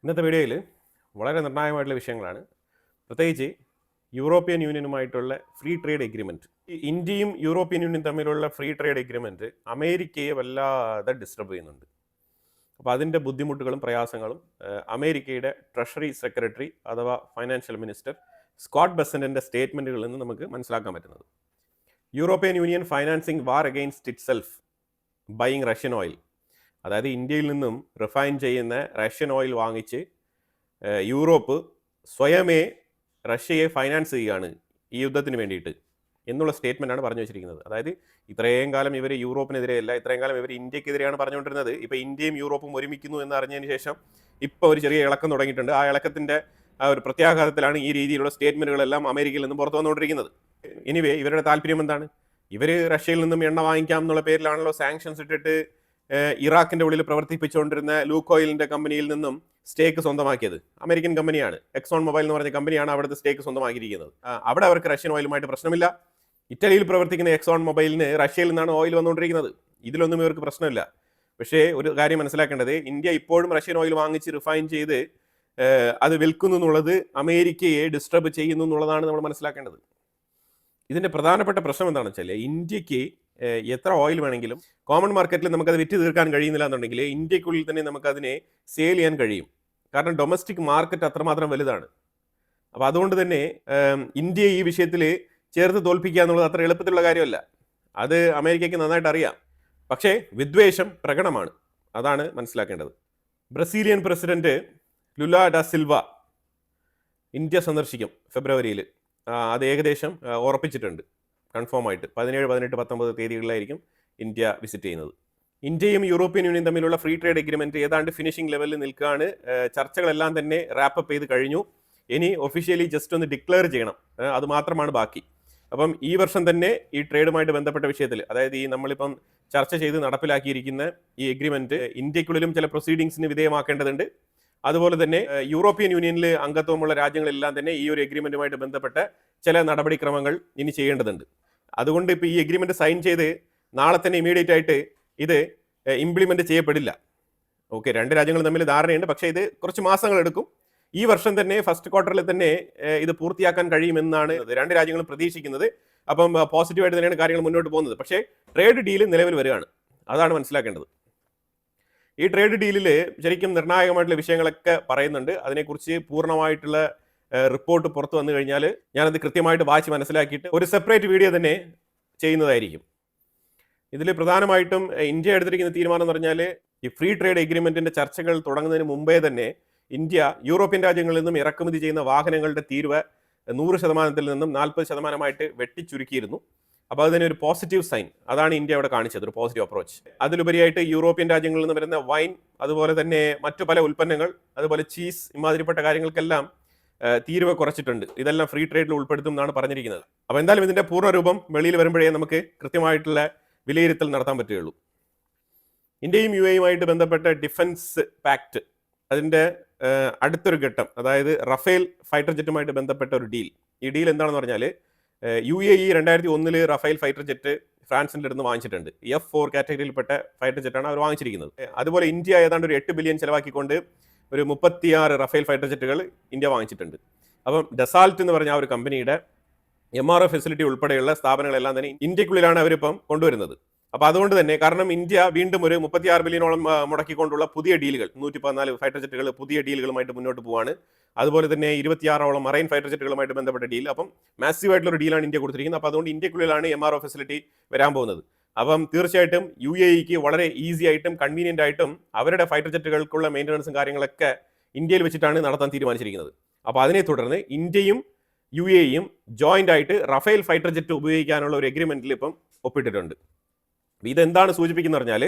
ഇന്നത്തെ വീഡിയോയിൽ വളരെ നിർണായകമായിട്ടുള്ള വിഷയങ്ങളാണ്. പ്രത്യേകിച്ച് യൂറോപ്യൻ യൂണിയനുമായിട്ടുള്ള ഫ്രീ ട്രേഡ് എഗ്രിമെൻറ്റ്. ഇന്ത്യയും യൂറോപ്യൻ യൂണിയൻ തമ്മിലുള്ള ഫ്രീ ട്രേഡ് എഗ്രിമെൻറ്റ് അമേരിക്കയെ വല്ലാതെ ഡിസ്റ്റർബ് ചെയ്യുന്നുണ്ട്. അപ്പോൾ അതിൻ്റെ ബുദ്ധിമുട്ടുകളും പ്രയാസങ്ങളും അമേരിക്കയുടെ ട്രഷറി സെക്രട്ടറി അഥവാ ഫൈനാൻഷ്യൽ മിനിസ്റ്റർ സ്കോട്ട് ബെസൻറ്റിൻ്റെ സ്റ്റേറ്റ്മെൻറ്റുകളിൽ നിന്ന് നമുക്ക് മനസ്സിലാക്കാൻ പറ്റുന്നത്. European union financing war against it self buying Russian oil. അതായത് ഇന്ത്യയിൽ നിന്നും റിഫൈൻ ചെയ്യുന്ന റഷ്യൻ ഓയിൽ വാങ്ങിച്ച് യൂറോപ്പ് സ്വയമേ റഷ്യയെ ഫൈനാൻസ് ചെയ്യുകയാണ് ഈ യുദ്ധത്തിന് വേണ്ടിയിട്ട് എന്നുള്ള സ്റ്റേറ്റ്മെൻറ്റാണ് പറഞ്ഞു വെച്ചിരിക്കുന്നത്. അതായത് ഇത്രയും കാലം ഇവർ യൂറോപ്പിനെതിരെയല്ല, ഇത്രയും കാലം ഇവർ ഇന്ത്യക്കെതിരെയാണ് പറഞ്ഞുകൊണ്ടിരുന്നത്. ഇപ്പോൾ ഇന്ത്യയും യൂറോപ്പും ഒരുമിക്കുന്നു എന്ന് അറിഞ്ഞതിന് ശേഷം ഇപ്പോൾ ഒരു ചെറിയ ഇളക്കം തുടങ്ങിയിട്ടുണ്ട്. ആ ഇളക്കത്തിൻ്റെ ആ ഒരു പ്രത്യാഘാതത്തിലാണ് ഈ രീതിയിലുള്ള സ്റ്റേറ്റ്മെൻറ്റുകളെല്ലാം അമേരിക്കയിൽ നിന്നും പുറത്തു വന്നുകൊണ്ടിരിക്കുന്നത്. എനിവേ ഇവരുടെ താല്പര്യം എന്താണ്? ഇവർ റഷ്യയിൽ നിന്നും എണ്ണ വാങ്ങിക്കാം എന്നുള്ള പേരിലാണല്ലോ സാങ്ഷൻസ് ഇട്ടിട്ട് ഇറാഖിൻ്റെ ഉള്ളിൽ പ്രവർത്തിപ്പിച്ചുകൊണ്ടിരുന്ന ലൂക്കോയിലിൻ്റെ കമ്പനിയിൽ നിന്നും സ്റ്റേക്ക് സ്വന്തമാക്കിയത്. അമേരിക്കൻ കമ്പനിയാണ്, എക്സോൺ മൊബൈൽ എന്ന് പറഞ്ഞ കമ്പനിയാണ് അവിടുത്തെ സ്റ്റേക്ക് സ്വന്തമാക്കിയിരിക്കുന്നത്. അവിടെ അവർക്ക് റഷ്യൻ ഓയിലുമായിട്ട് പ്രശ്നമില്ല. ഇറ്റലിയിൽ പ്രവർത്തിക്കുന്ന എക്സോൺ മൊബൈലിന് റഷ്യയിൽ നിന്നാണ് ഓയിൽ വന്നുകൊണ്ടിരിക്കുന്നത്. ഇതിലൊന്നും ഇവർക്ക് പ്രശ്നമില്ല. പക്ഷേ ഒരു കാര്യം മനസ്സിലാക്കേണ്ടത്, ഇന്ത്യ ഇപ്പോഴും റഷ്യൻ ഓയിൽ വാങ്ങിച്ച് റിഫൈൻ ചെയ്ത് അത് വിൽക്കുന്നു എന്നുള്ളത് അമേരിക്കയെ ഡിസ്റ്റർബ് ചെയ്യുന്നു എന്നുള്ളതാണ് നമ്മൾ മനസ്സിലാക്കേണ്ടത്. ഇതിൻ്റെ പ്രധാനപ്പെട്ട പ്രശ്നം എന്താണെന്ന് വെച്ചാൽ, ഇന്ത്യക്ക് എത്ര ഓയിൽ വേണമെങ്കിലും കോമൺ മാർക്കറ്റിൽ നമുക്കത് വിറ്റ് തീർക്കാൻ കഴിയുന്നില്ല എന്നുണ്ടെങ്കിൽ ഇന്ത്യക്കുള്ളിൽ തന്നെ നമുക്കതിനെ സെയിൽ ചെയ്യാൻ കഴിയും. കാരണം ഡൊമസ്റ്റിക് മാർക്കറ്റ് അത്രമാത്രം വലുതാണ്. അപ്പോൾ അതുകൊണ്ട് തന്നെ ഇന്ത്യയെ ഈ വിഷയത്തിൽ ചേർത്ത് തോൽപ്പിക്കുക എന്നുള്ളത് അത്ര എളുപ്പത്തിലുള്ള കാര്യമല്ല. അത് അമേരിക്കയ്ക്ക് നന്നായിട്ട് അറിയാം. പക്ഷേ വിദ്വേഷം പ്രകടമാണ്. അതാണ് മനസ്സിലാക്കേണ്ടത്. Brazilian president Lula da Silva India സന്ദർശിക്കും ഫെബ്രുവരിയിൽ. അത് ഏകദേശം ഉറപ്പിച്ചിട്ടുണ്ട്, കൺഫേം ആയിട്ട് 17, 18, 19 തീയതികളിലായിരിക്കും ഇന്ത്യ വിസിറ്റ് ചെയ്യുന്നത്. ഇന്ത്യയും യൂറോപ്യൻ യൂണിയൻ തമ്മിലുള്ള ഫ്രീ ട്രേഡ് എഗ്രിമെൻറ്റ് ഏതാണ്ട് ഫിനിഷിംഗ് ലെവലിൽ നിൽക്കുകയാണ്. ചർച്ചകളെല്ലാം തന്നെ റാപ്പപ്പ് ചെയ്ത് കഴിഞ്ഞു. ഇനി ഒഫീഷ്യലി ജസ്റ്റ് ഒന്ന് ഡിക്ലെയർ ചെയ്യണം, അത് മാത്രമാണ് ബാക്കി. അപ്പം ഈ വർഷം തന്നെ ഈ ട്രേഡുമായിട്ട് ബന്ധപ്പെട്ട വിഷയത്തിൽ, അതായത് ഈ നമ്മളിപ്പം ചർച്ച ചെയ്ത് നടപ്പിലാക്കിയിരിക്കുന്ന ഈ എഗ്രിമെൻറ്റ് ഇന്ത്യക്കുള്ളിലും ചില പ്രൊസീഡിങ്സിന് വിധേയമാക്കേണ്ടതുണ്ട്. അതുപോലെ തന്നെ യൂറോപ്യൻ യൂണിയനിൽ അംഗത്വമുള്ള രാജ്യങ്ങളെല്ലാം തന്നെ ഈ ഒരു എഗ്രിമെൻറ്റുമായിട്ട് ബന്ധപ്പെട്ട ചില നടപടിക്രമങ്ങൾ ഇനി ചെയ്യേണ്ടതുണ്ട്. അതുകൊണ്ട് ഇപ്പോൾ ഈ എഗ്രിമെൻറ്റ് സൈൻ ചെയ്ത് നാളെ തന്നെ ഇമീഡിയറ്റ് ആയിട്ട് ഇത് ഇംപ്ലിമെൻറ്റ് ചെയ്യപ്പെടില്ല. ഓക്കെ, രണ്ട് രാജ്യങ്ങൾ തമ്മിൽ ധാരണയുണ്ട്, പക്ഷേ ഇത് കുറച്ച് മാസങ്ങൾ എടുക്കും. ഈ വർഷം തന്നെ ഫസ്റ്റ് ക്വാർട്ടറിൽ തന്നെ ഇത് പൂർത്തിയാക്കാൻ കഴിയുമെന്നാണ് രണ്ട് രാജ്യങ്ങളും പ്രതീക്ഷിക്കുന്നത്. അപ്പം പോസിറ്റീവായിട്ട് തന്നെയാണ് കാര്യങ്ങൾ മുന്നോട്ട് പോകുന്നത്. പക്ഷേ ട്രേഡ് ഡീല് നിലവിൽ വരികയാണ്, അതാണ് മനസ്സിലാക്കേണ്ടത്. ഈ ട്രേഡ് ഡീലിൽ ശരിക്കും നിർണായകമായിട്ടുള്ള വിഷയങ്ങളൊക്കെ പറയുന്നുണ്ട്. അതിനെക്കുറിച്ച് പൂർണ്ണമായിട്ടുള്ള റിപ്പോർട്ട് പുറത്തു വന്നു കഴിഞ്ഞാൽ ഞാനത് കൃത്യമായിട്ട് വായിച്ച് മനസ്സിലാക്കിയിട്ട് ഒരു സെപ്പറേറ്റ് വീഡിയോ തന്നെ ചെയ്യുന്നതായിരിക്കും. ഇതിൽ പ്രധാനമായിട്ടും ഇന്ത്യ എടുത്തിരിക്കുന്ന തീരുമാനം എന്ന് പറഞ്ഞാൽ, ഈ ഫ്രീ ട്രേഡ് എഗ്രിമെൻറ്റിൻ്റെ ചർച്ചകൾ തുടങ്ങുന്നതിന് മുമ്പേ തന്നെ ഇന്ത്യ യൂറോപ്യൻ രാജ്യങ്ങളിൽ നിന്നും ഇറക്കുമതി ചെയ്യുന്ന വാഹനങ്ങളുടെ തീരുവ 100% നിന്നും 40% വെട്ടിച്ചുരുക്കിയിരുന്നു. അപ്പോൾ അതിന് ഒരു പോസിറ്റീവ് സൈൻ, അതാണ് ഇന്ത്യ അവിടെ കാണിച്ചത്, ഒരു പോസിറ്റീവ് അപ്രോച്ച്. അതിലുപരിയായിട്ട് യൂറോപ്യൻ രാജ്യങ്ങളിൽ നിന്ന് വരുന്ന വൈൻ, അതുപോലെ തന്നെ മറ്റു പല ഉൽപ്പന്നങ്ങൾ, അതുപോലെ ചീസ്, ഇമാതിരിപ്പെട്ട കാര്യങ്ങൾക്കെല്ലാം തീരുവ കുറച്ചിട്ടുണ്ട്. ഇതെല്ലാം ഫ്രീ ട്രേഡിൽ ഉൾപ്പെടുത്തും എന്നാണ് പറഞ്ഞിരിക്കുന്നത്. അപ്പോൾ എന്തായാലും ഇതിൻ്റെ പൂർണ്ണരൂപം വെളിയിൽ വരുമ്പോഴേ നമുക്ക് കൃത്യമായിട്ടുള്ള വിലയിരുത്തൽ നടത്താൻ പറ്റുകയുള്ളൂ. ഇന്ത്യയും യു എയുമായിട്ട് ബന്ധപ്പെട്ട ഡിഫൻസ് പാക്റ്റ്, അതിൻ്റെ അടുത്തൊരു ഘട്ടം, അതായത് റഫേൽ ഫൈറ്റർ ജെറ്റുമായിട്ട് ബന്ധപ്പെട്ട ഒരു ഡീൽ. ഈ ഡീൽ എന്താണെന്ന് പറഞ്ഞാൽ, UAE 2001 റഫേൽ ഫൈറ്റർ ജെറ്റ് ഫ്രാൻസിൻ്റെ അടുത്ത് വാങ്ങിച്ചിട്ടുണ്ട്. F4 കാറ്റഗറിയിൽപ്പെട്ട ഫൈറ്റർ ജെറ്റാണ് അവർ വാങ്ങിച്ചിരിക്കുന്നത്. അതുപോലെ ഇന്ത്യ ഏതാണ്ട് ഒരു 8 ബില്യൺ ചിലവാക്കിക്കൊണ്ട് ഒരു 36 റഫേൽ ഫൈറ്റർ ജെറ്റുകൾ ഇന്ത്യ വാങ്ങിച്ചിട്ടുണ്ട്. അപ്പം ഡസാൾട്ട് എന്ന് പറഞ്ഞ ആ ഒരു കമ്പനിയുടെ MRO ഫെസിലിറ്റി ഉൾപ്പെടെയുള്ള സ്ഥാപനങ്ങളെല്ലാം തന്നെ ഇന്ത്യക്കുള്ളിലാണ് അവരിപ്പം കൊണ്ടുവരുന്നത്. അപ്പോൾ അതുകൊണ്ട് തന്നെ, കാരണം ഇന്ത്യ വീണ്ടും ഒരു 36 ബില്യണോളം മുടക്കിക്കൊണ്ടുള്ള പുതിയ ഡീലുകൾ, 114 ഫൈറ്റർ ജെറ്റുകൾ പുതിയ ഡീലുകളുമായിട്ട് മുന്നോട്ട് പോവാണ്. അതുപോലെ തന്നെ 26ഓളം മറൈൻ ഫൈറ്റർ ജെറ്റുകളുമായിട്ട് ബന്ധപ്പെട്ട ഡീൽ. അപ്പം മാസീവ് ആയിട്ടുള്ള ഡീലാണ് ഇന്ത്യ കൊടുത്തിരിക്കുന്നത്. അപ്പോൾ അതുകൊണ്ട് ഇന്ത്യക്കുള്ളിലാണ് MRO ഫെസിലിറ്റി വരാൻ പോകുന്നത്. അപ്പം തീർച്ചയായിട്ടും UAEക്ക് വളരെ ഈസി ആയിട്ടും കൺവീനിയൻ്റ് ആയിട്ടും അവരുടെ ഫൈറ്റർ ജെറ്റുകൾക്കുള്ള മെയിൻ്റനൻസും കാര്യങ്ങളൊക്കെ ഇന്ത്യയിൽ വെച്ചിട്ടാണ് നടത്താൻ തീരുമാനിച്ചിരിക്കുന്നത്. അപ്പോൾ അതിനെ തുടർന്ന് ഇന്ത്യയും UAEയും ജോയിൻ്റ് ആയിട്ട് റഫേൽ ഫൈറ്റർ ജെറ്റ് ഉപയോഗിക്കാനുള്ള ഒരു എഗ്രിമെൻറ്റിൽ ഇപ്പം ഒപ്പിട്ടിട്ടുണ്ട്. ഇതെന്താണ് സൂചിപ്പിക്കുന്നത് പറഞ്ഞാൽ,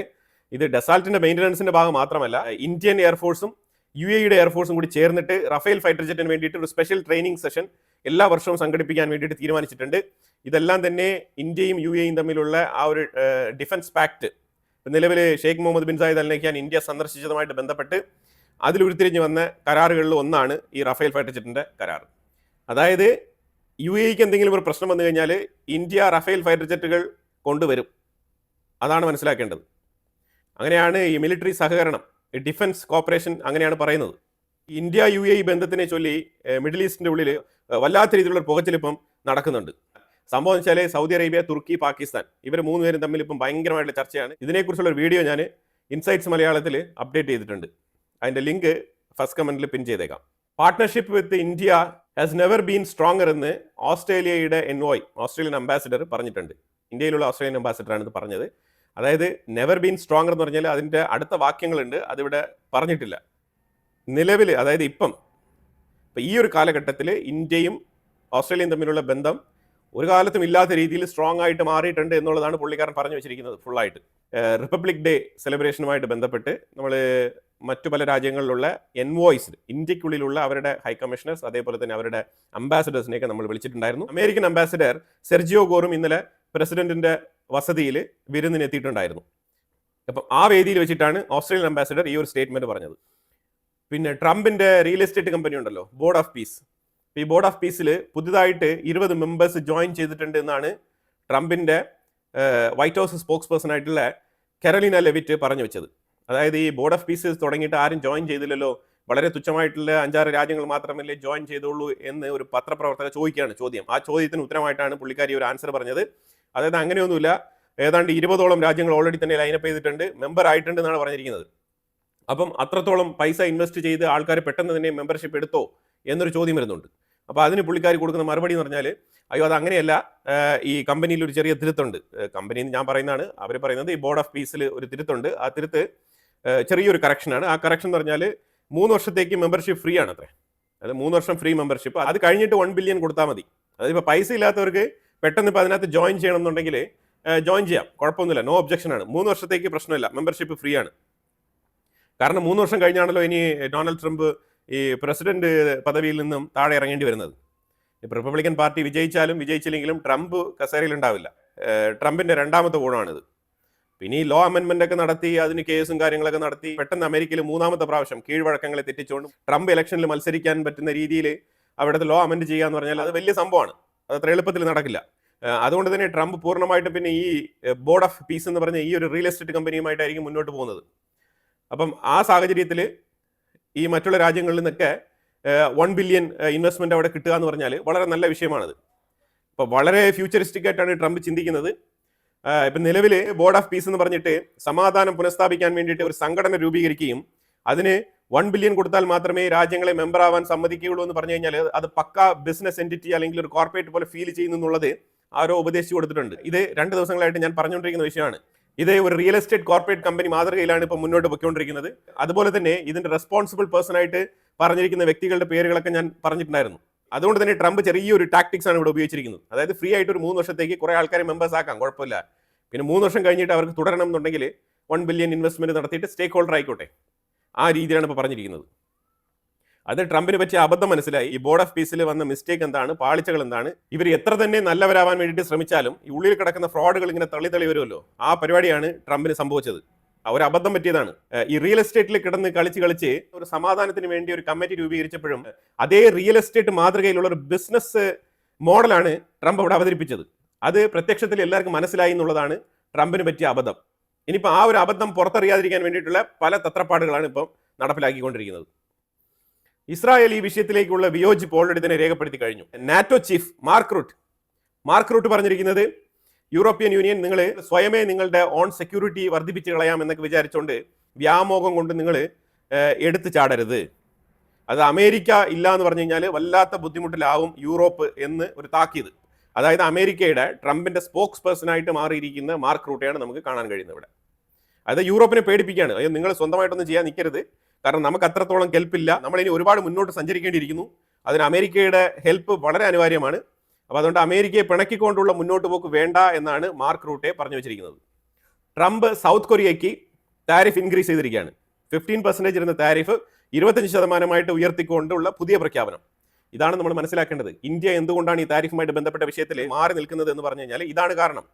ഇത് ഡസാൾട്ടിൻ്റെ മെയിൻ്റനൻസിൻ്റെ ഭാഗം മാത്രമല്ല, ഇന്ത്യൻ എയർഫോഴ്സും UAEയുടെ എയർഫോഴ്സും കൂടി ചേർന്നിട്ട് റഫേൽ ഫൈറ്റർ ജെറ്റിന് വേണ്ടിയിട്ട് ഒരു സ്പെഷ്യൽ ട്രെയിനിങ് സെഷൻ എല്ലാ വർഷവും സംഘടിപ്പിക്കാൻ വേണ്ടിയിട്ട് തീരുമാനിച്ചിട്ടുണ്ട്. ഇതെല്ലാം തന്നെ ഇന്ത്യയും UAEയും തമ്മിലുള്ള ആ ഒരു ഡിഫൻസ് പാക്റ്റ്, നിലവിൽ Sheikh Mohammed bin Zayed Al Nahyan India സന്ദർശിച്ചതുമായിട്ട് ബന്ധപ്പെട്ട് അതിലുരുത്തിരിഞ്ഞ് വന്ന കരാറുകളിൽ ഒന്നാണ് ഈ റഫേൽ ഫൈറ്റർ ജെറ്റിൻ്റെ കരാർ. അതായത് UAEക്ക് എന്തെങ്കിലും ഒരു പ്രശ്നം വന്നു കഴിഞ്ഞാൽ ഇന്ത്യ റഫേൽ ഫൈറ്റർ ജെറ്റുകൾ കൊണ്ടുവരും, അതാണ് മനസ്സിലാക്കേണ്ടത്. അങ്ങനെയാണ് ഈ മിലിറ്ററി സഹകരണം, ഡിഫൻസ് കോപ്പറേഷൻ അങ്ങനെയാണ് പറയുന്നത്. ഇന്ത്യ UAE ബന്ധത്തിനെ ചൊല്ലി മിഡിൽ ഈസ്റ്റിന്റെ ഉള്ളിൽ വല്ലാത്ത രീതിയിലുള്ള പുകച്ചിലിപ്പം നടക്കുന്നുണ്ട്. സംഭവം വെച്ചാൽ സൗദി അറേബ്യ, തുർക്കി, പാകിസ്ഥാൻ ഇവർ മൂന്നുപേരും തമ്മിൽ ഇപ്പം ഭയങ്കരമായിട്ടുള്ള ചർച്ചയാണ്. ഇതിനെക്കുറിച്ചുള്ള ഒരു വീഡിയോ ഞാൻ ഇൻസൈറ്റ്സ് മലയാളത്തിൽ അപ്ഡേറ്റ് ചെയ്തിട്ടുണ്ട്. അതിന്റെ ലിങ്ക് ഫസ്റ്റ് കമന്റിൽ പിൻ ചെയ്തേക്കാം. Partnership with India has never been stronger എന്ന് ഓസ്ട്രേലിയയുടെ എൻവോയ്, ഓസ്ട്രേലിയൻ അംബാസിഡർ പറഞ്ഞിട്ടുണ്ട്. ഇന്ത്യയിലുള്ള ഓസ്ട്രേലിയൻ അംബാസിഡറാണ് ഇത് പറഞ്ഞത്. അതായത് നെവർ ബീൻ സ്ട്രോങ്ങർ എന്ന് പറഞ്ഞാൽ അതിൻ്റെ അടുത്ത വാക്യങ്ങളുണ്ട്, അതിവിടെ പറഞ്ഞിട്ടില്ല. നിലവിൽ അതായത് ഇപ്പം ഈ ഒരു കാലഘട്ടത്തിൽ ഇന്ത്യയും ഓസ്ട്രേലിയയും തമ്മിലുള്ള ബന്ധം ഒരു കാലത്തും ഇല്ലാത്ത രീതിയിൽ സ്ട്രോങ് ആയിട്ട് മാറിയിട്ടുണ്ട് എന്നുള്ളതാണ് പുള്ളിക്കാരൻ പറഞ്ഞു വെച്ചിരിക്കുന്നത് ഫുള്ളായിട്ട്. റിപ്പബ്ലിക് ഡേ സെലിബ്രേഷനുമായിട്ട് ബന്ധപ്പെട്ട് നമ്മൾ മറ്റു പല രാജ്യങ്ങളിലുള്ള എൻവോയ്സ്, ഇന്ത്യക്കുള്ളിലുള്ള അവരുടെ ഹൈ കമ്മീഷണേഴ്സ്, അതേപോലെ തന്നെ അവരുടെ അംബാസിഡേഴ്സിനെയൊക്കെ നമ്മൾ വിളിച്ചിട്ടുണ്ടായിരുന്നു. അമേരിക്കൻ അംബാസിഡർ സെർജിയോ ഗോറും ഇന്നലെ പ്രസിഡന്റിന്റെ വസതിയിൽ വിരുന്നിനെത്തിയിട്ടുണ്ടായിരുന്നു. അപ്പം ആ വേദിയിൽ വെച്ചിട്ടാണ് ഓസ്ട്രേലിയൻ അംബാസിഡർ ഈ ഒരു സ്റ്റേറ്റ്മെന്റ് പറഞ്ഞത്. പിന്നെ ട്രംപിന്റെ റിയൽ എസ്റ്റേറ്റ് കമ്പനി ഉണ്ടല്ലോ, ബോർഡ് ഓഫ് പീസ്. ഈ ബോർഡ് ഓഫ് പീസിൽ പുതുതായിട്ട് 20 മെമ്പേഴ്സ് ജോയിൻ ചെയ്തിട്ടുണ്ട് എന്നാണ് ട്രംപിന്റെ വൈറ്റ് ഹൗസ് സ്പോക്സ് പേഴ്സൺ ആയിട്ടുള്ള കരോലിന ലെവിറ്റ് പറഞ്ഞു വെച്ചത്. അതായത് ഈ ബോർഡ് ഓഫ് പീസ് തുടങ്ങിയിട്ട് ആരും ജോയിൻ ചെയ്തില്ലല്ലോ, വളരെ തുച്ഛമായിട്ടുള്ള 5-6 രാജ്യങ്ങൾ മാത്രമല്ലേ ജോയിൻ ചെയ്തുള്ളൂ എന്ന് ഒരു പത്രപ്രവർത്തക ചോദ്യം. ആ ചോദ്യത്തിന് ഉത്തരമായിട്ടാണ് പുള്ളിക്കാരി ഒരു ആൻസർ പറഞ്ഞത്. അതായത് അങ്ങനെയൊന്നുമില്ല, ഏതാണ്ട് 20ഓളം രാജ്യങ്ങൾ ഓൾറെഡി തന്നെ ലൈനപ്പ് ചെയ്തിട്ടുണ്ട്, മെമ്പർ ആയിട്ടുണ്ട് എന്നാണ് പറഞ്ഞിരിക്കുന്നത്. അപ്പം അത്രത്തോളം പൈസ ഇൻവെസ്റ്റ് ചെയ്ത് ആൾക്കാർ പെട്ടെന്ന് തന്നെ മെമ്പർഷിപ്പ് എടുത്തോ എന്നൊരു ചോദ്യം വരുന്നുണ്ട്. അപ്പോൾ അതിന് പുള്ളിക്കാരി കൊടുക്കുന്ന മറുപടി എന്ന് പറഞ്ഞാൽ, അയ്യോ അത് അങ്ങനെയല്ല, ഈ കമ്പനിയിൽ ഒരു ചെറിയ തിരുത്തുണ്ട്. കമ്പനി ഞാൻ പറയുന്നതാണ്, അവർ പറയുന്നത് ഈ ബോർഡ് ഓഫ് പീസിൽ ഒരു തിരുത്തുണ്ട്. ആ തിരുത്ത് ചെറിയൊരു കറക്ഷനാണ്. ആ കറക്ഷൻ എന്ന് പറഞ്ഞാൽ 3 വർഷത്തേക്ക് മെമ്പർഷിപ്പ് ഫ്രീ ആണ് അത്രേ. അത് 3 വർഷം ഫ്രീ മെമ്പർഷിപ്പ്. അത് കഴിഞ്ഞിട്ട് 1 ബില്യൺ കൊടുത്താൽ മതി. അതായത് ഇപ്പോൾ പൈസ ഇല്ലാത്തവർക്ക് പെട്ടെന്ന് ഇപ്പോൾ അതിനകത്ത് ജോയിൻ ചെയ്യണം എന്നുണ്ടെങ്കിൽ ജോയിൻ ചെയ്യാം, കുഴപ്പമൊന്നുമില്ല, നോ ഒബ്ജക്ഷൻ ആണ്. 3 വർഷത്തേക്ക് പ്രശ്നമില്ല, മെമ്പർഷിപ്പ് ഫ്രീ ആണ്. കാരണം 3 വർഷം കഴിഞ്ഞാണല്ലോ ഇനി ഡൊണാൾഡ് ട്രംപ് ഈ പ്രസിഡന്റ് പദവിയിൽ നിന്നും താഴെ ഇറങ്ങേണ്ടി വരുന്നത്. ഇപ്പം റിപ്പബ്ലിക്കൻ പാർട്ടി വിജയിച്ചാലും വിജയിച്ചില്ലെങ്കിലും ട്രംപ് കസേരയിൽ ഉണ്ടാവില്ല. ട്രംപിന്റെ 2ാമത്തെ ഊഴമാണിത്. പിന്നെ ഈ ലോ അമെൻമെന്റ് ഒക്കെ നടത്തി അതിന് കേസും കാര്യങ്ങളൊക്കെ നടത്തി പെട്ടെന്ന് അമേരിക്കയിൽ 3ാമത്തെ പ്രാവശ്യം കീഴ്വഴക്കങ്ങളെ തെറ്റിച്ചുകൊണ്ട് ട്രംപ് ഇലക്ഷനിൽ മത്സരിക്കാൻ പറ്റുന്ന രീതിയിൽ അവിടുത്തെ ലോ അമെൻഡ് ചെയ്യുക എന്ന് പറഞ്ഞാൽ അത് വലിയ സംഭവമാണ്. അത് അത്ര എളുപ്പത്തിൽ നടക്കില്ല. അതുകൊണ്ട് തന്നെ ട്രംപ് പൂർണ്ണമായിട്ട് പിന്നെ ഈ ബോർഡ് ഓഫ് പീസ് എന്ന് പറഞ്ഞ ഈ ഒരു റിയൽ എസ്റ്റേറ്റ് കമ്പനിയുമായിട്ടായിരിക്കും മുന്നോട്ട് പോകുന്നത്. അപ്പം ആ സാഹചര്യത്തിൽ ഈ മറ്റുള്ള രാജ്യങ്ങളിൽ നിന്നൊക്കെ 1 ബില്യൺ ഇൻവെസ്റ്റ്മെന്റ് അവിടെ കിട്ടുക എന്ന് പറഞ്ഞാൽ വളരെ നല്ല വിഷയമാണത്. അപ്പോൾ വളരെ ഫ്യൂച്ചറിസ്റ്റിക് ആയിട്ടാണ് ട്രംപ് ചിന്തിക്കുന്നത്. ഇപ്പം നിലവിൽ ബോർഡ് ഓഫ് പീസ് എന്ന് പറഞ്ഞിട്ട് സമാധാനം പുനഃസ്ഥാപിക്കാൻ വേണ്ടിയിട്ട് ഒരു സംഘടന രൂപീകരിക്കുകയും അതിന് 1 ബില്യൺ കൊടുത്താൽ മാത്രമേ രാജ്യങ്ങളെ മെമ്പർ ആവാൻ സമ്മതിക്കുകയുള്ളൂ എന്ന് പറഞ്ഞു കഴിഞ്ഞാൽ അത് പക്ക ബിസിനസ് എൻറ്റിറ്റി അല്ലെങ്കിൽ ഒരു കോർപ്പറേറ്റ് പോലെ ഫീൽ ചെയ്യുന്നു എന്നുള്ളത് ആരോ ഉപദേശിച്ചു കൊടുത്തിട്ടുണ്ട്. ഇത് 2 ദിവസങ്ങളായിട്ട് ഞാൻ പറഞ്ഞുകൊണ്ടിരിക്കുന്ന വിഷയമാണ്. ഇത് ഒരു റിയൽ എസ്റ്റേറ്റ് കോർപ്പറേറ്റ് കമ്പനി മാതൃകയിലാണ് ഇപ്പോൾ മുന്നോട്ട് പോയിക്കൊണ്ടിരിക്കുന്നത്. അതുപോലെ തന്നെ ഇതിന്റെ റെസ്പോൺസിബിൾ പേഴ്സൺ ആയിട്ട് പറഞ്ഞിരിക്കുന്ന വ്യക്തികളുടെ പേരുകളൊക്കെ ഞാൻ പറഞ്ഞിട്ടുണ്ടായിരുന്നു. അതുകൊണ്ട് തന്നെ ട്രംപ് ചെറിയൊരു ടാക്ടിക്സ് ആണ് ഇവിടെ ഉപയോഗിച്ചിരിക്കുന്നത്. അതായത് ഫ്രീ ആയിട്ട് ഒരു 3 വർഷത്തേക്ക് കുറെ ആൾക്കാരെ മെമ്പേഴ്സ് ആക്കാം, കുഴപ്പമില്ല. പിന്നെ 3 വർഷം കഴിഞ്ഞിട്ട് അവർക്ക് തുടരണം എന്നുണ്ടെങ്കിൽ 1 ബില്യൺ ഇൻവെസ്റ്റ്മെന്റ് നടത്തിയിട്ട് സ്റ്റേക്ക് ഹോൾഡർ ആയിക്കോട്ടെ. ആ രീതിയിലാണ് ഇപ്പോൾ പറഞ്ഞിരിക്കുന്നത്. അത് ട്രംപിന് പറ്റിയ അബദ്ധം മനസ്സിലായി. ഈ ബോർഡ് ഓഫ് പീസിൽ വന്ന മിസ്റ്റേക്ക് എന്താണ്, പാളിച്ചകൾ എന്താണ്, ഇവർ എത്ര തന്നെ നല്ലവരാവാൻ വേണ്ടിയിട്ട് ശ്രമിച്ചാലും ഈ ഉള്ളിൽ കിടക്കുന്ന ഫ്രോഡുകൾ ഇങ്ങനെ തള്ളി വരുമല്ലോ, ആ പരിപാടിയാണ് ട്രംപിന് സംഭവിച്ചത്. ഒരു അബദ്ധം പറ്റിയതാണ്. ഈ റിയൽ എസ്റ്റേറ്റിൽ കിടന്ന് കളിച്ച് ഒരു സമാധാനത്തിന് വേണ്ടി ഒരു കമ്മിറ്റി രൂപീകരിച്ചപ്പോഴും അതേ റിയൽ എസ്റ്റേറ്റ് മാതൃകയിലുള്ള ഒരു ബിസിനസ് മോഡലാണ് ട്രംപ് അവിടെ അവതരിപ്പിച്ചത്. അത് പ്രത്യക്ഷത്തിൽ എല്ലാവർക്കും മനസ്സിലായി എന്നുള്ളതാണ് ട്രംപിന് പറ്റിയ അബദ്ധം. ഇനിയിപ്പോൾ ആ ഒരു അബദ്ധം പുറത്തറിയാതിരിക്കാൻ വേണ്ടിയിട്ടുള്ള പല തത്രപ്പാടുകളാണ് ഇപ്പം നടപ്പിലാക്കിക്കൊണ്ടിരിക്കുന്നത്. ഇസ്രായേൽ ഈ വിഷയത്തിലേക്കുള്ള വിയോജിപ്പ് ഓൾറെഡി തന്നെ രേഖപ്പെടുത്തി കഴിഞ്ഞു. നാറ്റോ ചീഫ് മാർക്ക് റൂട്ട് പറഞ്ഞിരിക്കുന്നത് യൂറോപ്യൻ യൂണിയൻ നിങ്ങൾ സ്വയമേ നിങ്ങളുടെ ഓൺ സെക്യൂരിറ്റി വർദ്ധിപ്പിച്ച് കളയാം എന്നൊക്കെ വിചാരിച്ചുകൊണ്ട് വ്യാമോഹം കൊണ്ട് നിങ്ങൾ എടുത്തു ചാടരുത്. അത് അമേരിക്ക ഇല്ല എന്ന് പറഞ്ഞു കഴിഞ്ഞാൽ വല്ലാത്ത ബുദ്ധിമുട്ടിലാവും യൂറോപ്പ് എന്ന് ഒരു താക്കീത്. അതായത് അമേരിക്കയുടെ ട്രംപിന്റെ സ്പോക്സ് പേഴ്സണായിട്ട് മാറിയിരിക്കുന്ന മാർക്ക് റൂട്ടെയാണ് നമുക്ക് കാണാൻ കഴിയുന്നത് ഇവിടെ. അത് യൂറോപ്പിനെ പേടിപ്പിക്കുകയാണ്. അയ്യോ നിങ്ങൾ സ്വന്തമായിട്ടൊന്നും ചെയ്യാൻ നിൽക്കരുത്, കാരണം നമുക്ക് അത്രത്തോളം ഹെൽപ്പില്ല, നമ്മളിനി ഒരുപാട് മുന്നോട്ട് സഞ്ചരിക്കേണ്ടിയിരിക്കുന്നു, അതിന് അമേരിക്കയുടെ ഹെൽപ്പ് വളരെ അനിവാര്യമാണ്. അപ്പോൾ അതുകൊണ്ട് അമേരിക്കയെ പിണക്കിക്കൊണ്ടുള്ള മുന്നോട്ട് പോക്ക് വേണ്ട എന്നാണ് മാർക്ക് റൂട്ടെ പറഞ്ഞു വെച്ചിരിക്കുന്നത്. ട്രംപ് സൗത്ത് കൊറിയയ്ക്ക് താരിഫ് ഇൻക്രീസ് ചെയ്തിരിക്കുകയാണ്. 15% ഇരുന്ന താരിഫ് 25% ഉയർത്തിക്കൊണ്ടുള്ള പുതിയ പ്രഖ്യാപനം. ഇതാണ് നമ്മൾ മനസ്സിലാക്കേണ്ടത്. ഇന്ത്യ എന്തുകൊണ്ടാണ് ഈ താരിഫുമായിട്ട് ബന്ധപ്പെട്ട വിഷയത്തിൽ മാറി നിൽക്കുന്നത് എന്ന് പറഞ്ഞു കഴിഞ്ഞാൽ ഇതാണ് കാരണം.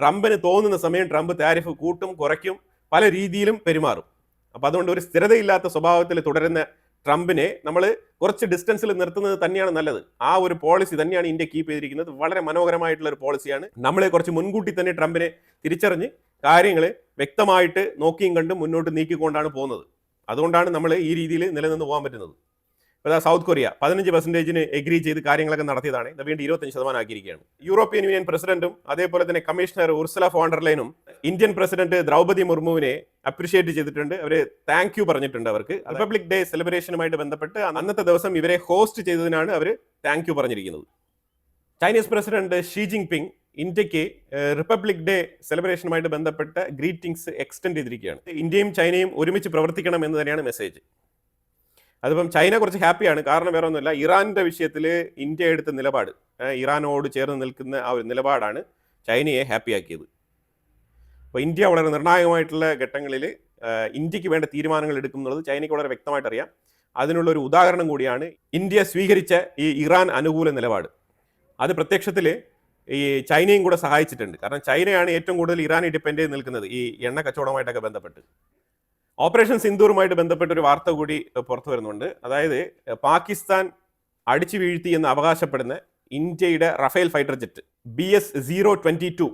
ട്രംപിന് തോന്നുന്ന സമയം ട്രംപ് താരിഫ് കൂട്ടും കുറയ്ക്കും, പല രീതിയിലും പെരുമാറും. അപ്പം അതുകൊണ്ട് ഒരു സ്ഥിരതയില്ലാത്ത സ്വഭാവത്തിൽ തുടരുന്ന ട്രംപിനെ നമ്മൾ കുറച്ച് ഡിസ്റ്റൻസിൽ നിർത്തുന്നത് തന്നെയാണ് നല്ലത്. ആ ഒരു പോളിസി തന്നെയാണ് ഇന്ത്യ കീപ്പ് ചെയ്തിരിക്കുന്നത്. വളരെ മനോഹരമായിട്ടുള്ള ഒരു പോളിസിയാണ്. നമ്മളെ കുറച്ച് മുൻകൂട്ടി തന്നെ ട്രംപിനെ തിരിച്ചറിഞ്ഞ് കാര്യങ്ങൾ വ്യക്തമായിട്ട് നോക്കിയും കണ്ടും മുന്നോട്ട് നീക്കിക്കൊണ്ടാണ് പോകുന്നത്. അതുകൊണ്ടാണ് നമ്മൾ ഈ രീതിയിൽ നിലനിന്ന് പോകാൻ പറ്റുന്നത്. സൗത്ത് കൊറിയ 15% എഗ്രി ചെയ്ത് കാര്യങ്ങളൊക്കെ നടത്തിയതാണ്. ഇത് വീണ്ടും 25% ആക്കിയിരിക്കുകയാണ്. യൂറോപ്യൻ യൂണിയൻ പ്രസിഡന്റും അതേപോലെ തന്നെ കമ്മീഷണർ ഉർസുല ഫോണ്ടർ ലൈനും ഇന്ത്യൻ പ്രസിഡന്റ് ദ്രൗപദി മുർമുവിനെ അപ്രീഷിയേറ്റ് ചെയ്തിട്ടുണ്ട്. അവര് താങ്ക് യു പറഞ്ഞിട്ടുണ്ട്. അവർക്ക് റിപ്പബ്ലിക് ഡേ സെലിബ്രേഷനുമായിട്ട് ബന്ധപ്പെട്ട് അന്നത്തെ ദിവസം ഇവരെ ഹോസ്റ്റ് ചെയ്തതിനാണ് അവർ താങ്ക് യു പറഞ്ഞിരിക്കുന്നത്. ചൈനീസ് പ്രസിഡന്റ് ഷീ ജിൻപിങ് ഇന്ത്യക്ക് റിപ്പബ്ലിക് ഡേ സെലിബ്രേഷനുമായിട്ട് ബന്ധപ്പെട്ട ഗ്രീറ്റിംഗ്സ് എക്സ്റ്റെൻഡ് ചെയ്തിരിക്കുകയാണ്. ഇന്ത്യയും ചൈനയും ഒരുമിച്ച് പ്രവർത്തിക്കണം എന്ന് തന്നെയാണ് മെസ്സേജ്. അതിപ്പം ചൈന കുറച്ച് ഹാപ്പിയാണ്. കാരണം വേറെ ഒന്നുമില്ല, ഇറാന്റെ വിഷയത്തിൽ ഇന്ത്യ എടുത്ത നിലപാട്, ഇറാനോട് ചേർന്ന് നിൽക്കുന്ന ആ ഒരു നിലപാടാണ് ചൈനയെ ഹാപ്പിയാക്കിയത്. അപ്പോൾ ഇന്ത്യ വളരെ നിർണായകമായിട്ടുള്ള ഘട്ടങ്ങളിൽ ഇന്ത്യക്ക് വേണ്ട തീരുമാനങ്ങൾ എടുക്കും എന്നുള്ളത് ചൈനയ്ക്ക് വളരെ വ്യക്തമായിട്ട് അറിയാം. അതിനുള്ള ഒരു ഉദാഹരണം കൂടിയാണ് ഇന്ത്യ സ്വീകരിച്ച ഈ ഇറാൻ അനുകൂല നിലപാട്. അത് പ്രത്യക്ഷത്തിൽ ഈ ചൈനയും കൂടെ സഹായിച്ചിട്ടുണ്ട്. കാരണം ചൈനയാണ് ഏറ്റവും കൂടുതൽ ഇറാനെ ഡിപ്പെൻഡ് ചെയ്ത് നിൽക്കുന്നത് ഈ എണ്ണ കച്ചവടമായിട്ടൊക്കെ ബന്ധപ്പെട്ട്. ഓപ്പറേഷൻ സിന്ദൂറുമായിട്ട് ബന്ധപ്പെട്ട ഒരു വാർത്ത കൂടി പുറത്തു വരുന്നുണ്ട്. അതായത് പാകിസ്ഥാൻ അടിച്ചു വീഴ്ത്തി എന്ന് അവകാശപ്പെടുന്ന ഇന്ത്യയുടെ റഫേൽ ഫൈറ്റർ ജെറ്റ് BS-022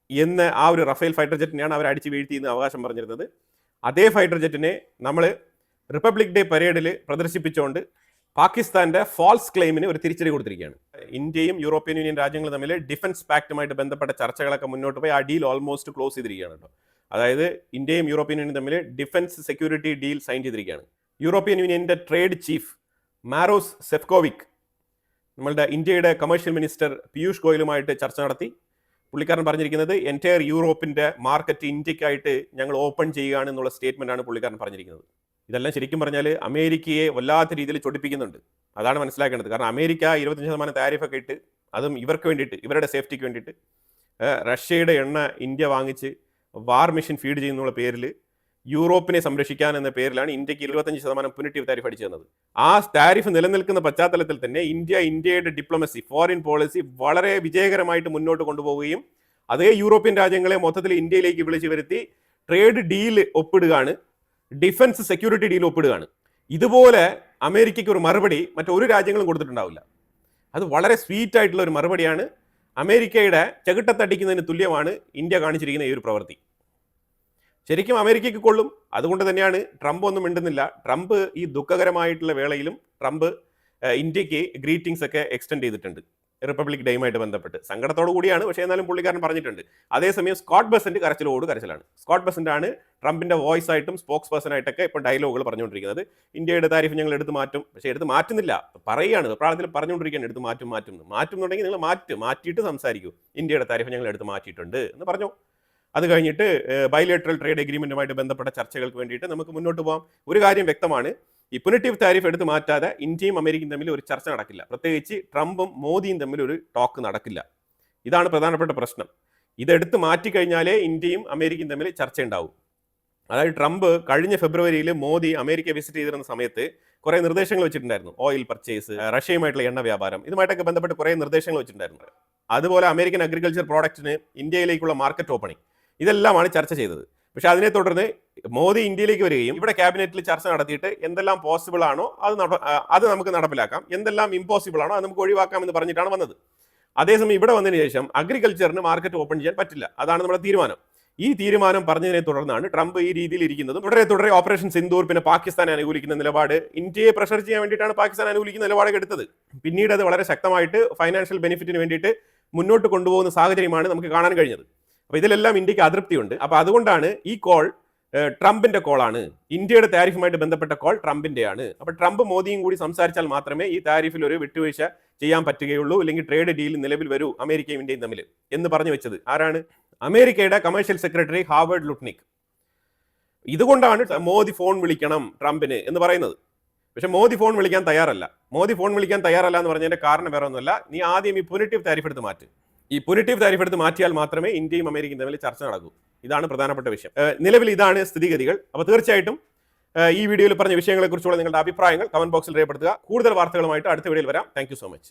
എന്ന ആ ഒരു റഫേൽ ഫൈറ്റർ ജെറ്റിനെയാണ് അവർ അടിച്ചു വീഴ്ത്തി എന്ന് അവകാശം പറഞ്ഞിരുന്നത്. അതേ ഫൈറ്റർ ജെറ്റിനെ നമ്മൾ റിപ്പബ്ലിക് ഡേ പരേഡിൽ പ്രദർശിപ്പിച്ചുകൊണ്ട് പാകിസ്ഥാന്റെ ഫാൾസ് ക്ലെയിമിന് ഒരു തിരിച്ചടി കൊടുത്തിരിക്കുകയാണ്. ഇന്ത്യയും യൂറോപ്യൻ യൂണിയൻ രാജ്യങ്ങളും തമ്മിൽ ഡിഫൻസ് പാക്റ്റുമായിട്ട് ബന്ധപ്പെട്ട ചർച്ചകളൊക്കെ മുന്നോട്ട് പോയി ആ ഡീൽ ഓൾമോസ്റ്റ് ക്ലോസ് ചെയ്തിരിക്കുകയാണ് കേട്ടോ. അതായത് ഇന്ത്യയും യൂറോപ്യൻ യൂണിയനും തമ്മിൽ ഡിഫൻസ് സെക്യൂരിറ്റി ഡീൽ സൈൻ ചെയ്തിരിക്കുകയാണ്. യൂറോപ്യൻ യൂണിയന്റെ ട്രേഡ് ചീഫ് മാരോസ് സെഫ്കോവിക് നമ്മളുടെ ഇന്ത്യയുടെ കമേഴ്ഷ്യൽ മിനിസ്റ്റർ പീയൂഷ് ഗോയലുമായിട്ട് ചർച്ച നടത്തി. പുള്ളിക്കാരൻ പറഞ്ഞിരിക്കുന്നത് എൻറ്റയർ യൂറോപ്പിന്റെ മാർക്കറ്റ് ഇന്ത്യക്കായിട്ട് ഞങ്ങൾ ഓപ്പൺ ചെയ്യുകയാണ് എന്നുള്ള സ്റ്റേറ്റ്മെന്റ് ആണ് പുള്ളിക്കാരൻ പറഞ്ഞിരിക്കുന്നത്. ഇതെല്ലാം ശരിക്കും പറഞ്ഞാൽ അമേരിക്കയെ വല്ലാത്ത രീതിയിൽ ചൊടിപ്പിക്കുന്നുണ്ട്. അതാണ് മനസ്സിലാക്കേണ്ടത്. കാരണം അമേരിക്ക 25% താരിഫൊക്കെ ഇട്ട്, അതും ഇവർക്ക് വേണ്ടിയിട്ട്, ഇവരുടെ സേഫ്റ്റിക്ക് വേണ്ടിയിട്ട് റഷ്യയുടെ എണ്ണ ഇന്ത്യ വാങ്ങിച്ച് വാർ മെഷീൻ ഫീഡ് ചെയ്യുന്നുള്ള പേരിൽ യൂറോപ്പിനെ സംരക്ഷിക്കാൻ എന്ന പേരിലാണ് ഇന്ത്യക്ക് 25% പുനിറ്റീവ് താരിഫ് അടിച്ചു തന്നത്. ആ താരിഫ് നിലനിൽക്കുന്ന പശ്ചാത്തലത്തിൽ തന്നെ ഇന്ത്യയുടെ ഡിപ്ലോമസി, ഫോറിൻ പോളിസി വളരെ വിജയകരമായിട്ട് മുന്നോട്ട് കൊണ്ടുപോവുകയും അതേ യൂറോപ്യൻ രാജ്യങ്ങളെ മൊത്തത്തിൽ ഇന്ത്യയിലേക്ക് വിളിച്ചു വരുത്തി ട്രേഡ് ഡീൽ ഒപ്പിടുകയാണ്, ഡിഫൻസ് സെക്യൂരിറ്റി ഡീൽ ഒപ്പിടുകയാണ്. ഇതുപോലെ അമേരിക്കയ്ക്ക് ഒരു മറുപടി മറ്റൊരു രാജ്യങ്ങളും കൊടുത്തിട്ടുണ്ടാവില്ല. അത് വളരെ സ്വീറ്റ് ആയിട്ടുള്ള ഒരു മറുപടിയാണ്. അമേരിക്കയുടെ ചെകിട്ടത്തടിക്കുന്നതിന് തുല്യമാണ് ഇന്ത്യ കാണിച്ചിരിക്കുന്ന ഈ ഒരു പ്രവൃത്തി. ശരിക്കും അമേരിക്കയ്ക്ക് കൊള്ളും. അതുകൊണ്ട് തന്നെയാണ് ട്രംപ് ഒന്നും മിണ്ടുന്നില്ല. ട്രംപ് ഈ ദുഃഖകരമായിട്ടുള്ള വേളയിലും ട്രംപ് ഇന്ത്യക്ക് ഗ്രീറ്റിംഗ്സ് ഒക്കെ എക്സ്റ്റെൻഡ് ചെയ്തിട്ടുണ്ട് റിപ്പബ്ലിക് ഡേയുമായിട്ട് ബന്ധപ്പെട്ട്. സങ്കടത്തോടു കൂടിയാണ്, പക്ഷേ എന്നാലും പുള്ളിക്കാരൻ പറഞ്ഞിട്ടുണ്ട്. അതേസമയം സ്കോട്ട് ബെസന്റ് കരച്ചിലാണ്. സ്കോട്ട് ബെസന്റ് ആണ് ട്രംപിന്റെ വോയിസ് ആയിട്ടും സ്പോക്സ് പേഴ്സൺ ആയിട്ടൊക്കെ ഇപ്പോൾ ഡയലോഗുകൾ പറഞ്ഞുകൊണ്ടിരിക്കുന്നത്. ഇന്ത്യയുടെ താരിഫ് ഞങ്ങൾ എടുത്ത് മാറ്റും, പക്ഷേ എടുത്ത് മാറ്റുന്നില്ല, പറയുകയാണ്, പ്രാളത്തിൽ പറഞ്ഞുകൊണ്ടിരിക്കുകയാണ് എടുത്ത് മാറ്റുന്നുണ്ടെങ്കിൽ നിങ്ങൾ മാറ്റിയിട്ട് സംസാരിക്കൂ. ഇന്ത്യയുടെ താരിഫ് ഞങ്ങൾ എടുത്ത് മാറ്റിയിട്ടുണ്ട് എന്ന് പറഞ്ഞു. അത് കഴിഞ്ഞിട്ട് ബൈലേറ്ററൽ ട്രേഡ് എഗ്രിമെന്റുമായിട്ട് ബന്ധപ്പെട്ട ചർച്ചകൾക്ക് വേണ്ടിയിട്ട് നമുക്ക് മുന്നോട്ട് പോകാം. ഒരു കാര്യം വ്യക്തമാണ്, ഈ പുനിറ്റീവ് താരിഫ് എടുത്ത് മാറ്റാതെ ഇന്ത്യയും അമേരിക്കയും തമ്മിൽ ഒരു ചർച്ച നടക്കില്ല. പ്രത്യേകിച്ച് ട്രംപും മോദിയും തമ്മിൽ ഒരു ടോക്ക് നടക്കില്ല. ഇതാണ് പ്രധാനപ്പെട്ട പ്രശ്നം. ഇതെടുത്ത് മാറ്റിക്കഴിഞ്ഞാലേ ഇന്ത്യയും അമേരിക്കയും തമ്മിൽ ചർച്ച ഉണ്ടാവും. അതായത് ട്രംപ് കഴിഞ്ഞ ഫെബ്രുവരിയിൽ മോദി അമേരിക്ക വിസിറ്റ് ചെയ്തിരുന്ന സമയത്ത് കുറേ നിർദ്ദേശങ്ങൾ വെച്ചിട്ടുണ്ടായിരുന്നു. ഓയിൽ പർച്ചേസ്, റഷ്യയുമായിട്ടുള്ള എണ്ണ വ്യാപാരം, ഇതുമായിട്ടൊക്കെ ബന്ധപ്പെട്ട് കുറേ നിർദ്ദേശങ്ങൾ വെച്ചിട്ടുണ്ടായിരുന്നു. അതുപോലെ അമേരിക്കൻ അഗ്രികൾച്ചർ പ്രോഡക്റ്റിന് ഇന്ത്യയിലേക്കുള്ള മാർക്കറ്റ് ഓപ്പണിംഗ്, ഇതെല്ലാമാണ് ചർച്ച ചെയ്തത്. പക്ഷെ അതിനെ തുടർന്ന് മോദി ഇന്ത്യയിലേക്ക് വരികയും ഇവിടെ ക്യാബിനറ്റിൽ ചർച്ച നടത്തിയിട്ട് എന്തെല്ലാം പോസിബിൾ ആണോ അത് നമുക്ക് നടപ്പിലാക്കാം, എന്തെല്ലാം ഇമ്പോസിബിൾ ആണോ അത് നമുക്ക് ഒഴിവാക്കാം എന്ന് പറഞ്ഞിട്ടാണ് വന്നത്. അതേസമയം ഇവിടെ വന്നതിന് ശേഷം അഗ്രികൾച്ചറിന് മാർക്കറ്റ് ഓപ്പൺ ചെയ്യാൻ പറ്റില്ല. അതാണ് നമ്മുടെ തീരുമാനം. ഈ തീരുമാനം പറഞ്ഞതിനെ തുടർന്നാണ് ട്രംപ് ഈ രീതിയിൽ ഇരിക്കുന്നതും. തുടരെ ഓപ്പറേഷൻ സിന്ദൂർ, പിന്നെ പാകിസ്ഥാനെ അനുകൂലിക്കുന്ന നിലപാട്, ഇന്ത്യയെ പ്രഷർ ചെയ്യാൻ വേണ്ടിയിട്ടാണ് പാകിസ്ഥാൻ അനുകൂലിക്കുന്ന നിലപാട് എടുത്തത്. പിന്നീട് അത് വളരെ ശക്തമായിട്ട് ഫൈനാൻഷ്യൽ ബെനിഫിറ്റിന് വേണ്ടിയിട്ട് മുന്നോട്ട് കൊണ്ടുപോകുന്ന സാഹചര്യമാണ് നമുക്ക് കാണാൻ കഴിഞ്ഞത്. അപ്പോൾ ഇതിലെല്ലാം ഇന്ത്യക്ക് അതൃപ്തിയുണ്ട്. അപ്പോൾ അതുകൊണ്ടാണ് ഈ കോൾ ട്രംപിന്റെ കോളാണ്. ഇന്ത്യയുടെ താരിഫുമായിട്ട് ബന്ധപ്പെട്ട കോൾ ട്രംപിന്റെയാണ്. അപ്പോൾ ട്രംപ് മോദിയും കൂടി സംസാരിച്ചാൽ മാത്രമേ ഈ താരിഫിൽ ഒരു വിട്ടുവീഴ്ച ചെയ്യാൻ പറ്റുകയുള്ളൂ, അല്ലെങ്കിൽ ട്രേഡ് ഡീൽ നിലവിൽ വരൂ അമേരിക്കയും ഇന്ത്യയും തമ്മിൽ എന്ന് പറഞ്ഞു വെച്ചത് ആരാണ്? അമേരിക്കയുടെ കമേഴ്ഷ്യൽ സെക്രട്ടറി ഹാവേർഡ് ലുട്നിക്. ഇതുകൊണ്ടാണ് മോദി ഫോൺ വിളിക്കണം ട്രംപിന് എന്ന് പറയുന്നത്. പക്ഷെ മോദി ഫോൺ വിളിക്കാൻ തയ്യാറല്ല. എന്ന് പറഞ്ഞതിന്റെ കാരണം വേറെ ഒന്നുമല്ല, നീ ആദ്യം ഈ പുനിറ്റീവ് താരിഫ് എടുത്ത് മാറ്റ്. ഈ പുനിറ്റീവ് താരിഫ് എടുത്ത് മാറ്റിയാൽ മാത്രമേ ഇന്ത്യയും അമേരിക്കയും തമ്മിൽ ചർച്ച നടക്കൂ. ഇതാണ് പ്രധാനപ്പെട്ട വിഷയം. നിലവിൽ ഇതാണ് സ്ഥിതിഗതികൾ. അപ്പോൾ തീർച്ചയായിട്ടും ഈ വീഡിയോയിൽ പറഞ്ഞ വിഷയങ്ങളെക്കുറിച്ചുള്ള നിങ്ങളുടെ അഭിപ്രായങ്ങൾ കമന്റ് ബോക്സിൽ രേഖപ്പെടുത്തുക. കൂടുതൽ വാർത്തകളുമായിട്ട് അടുത്ത വീഡിയോയിൽ വരാം. Thank you so much.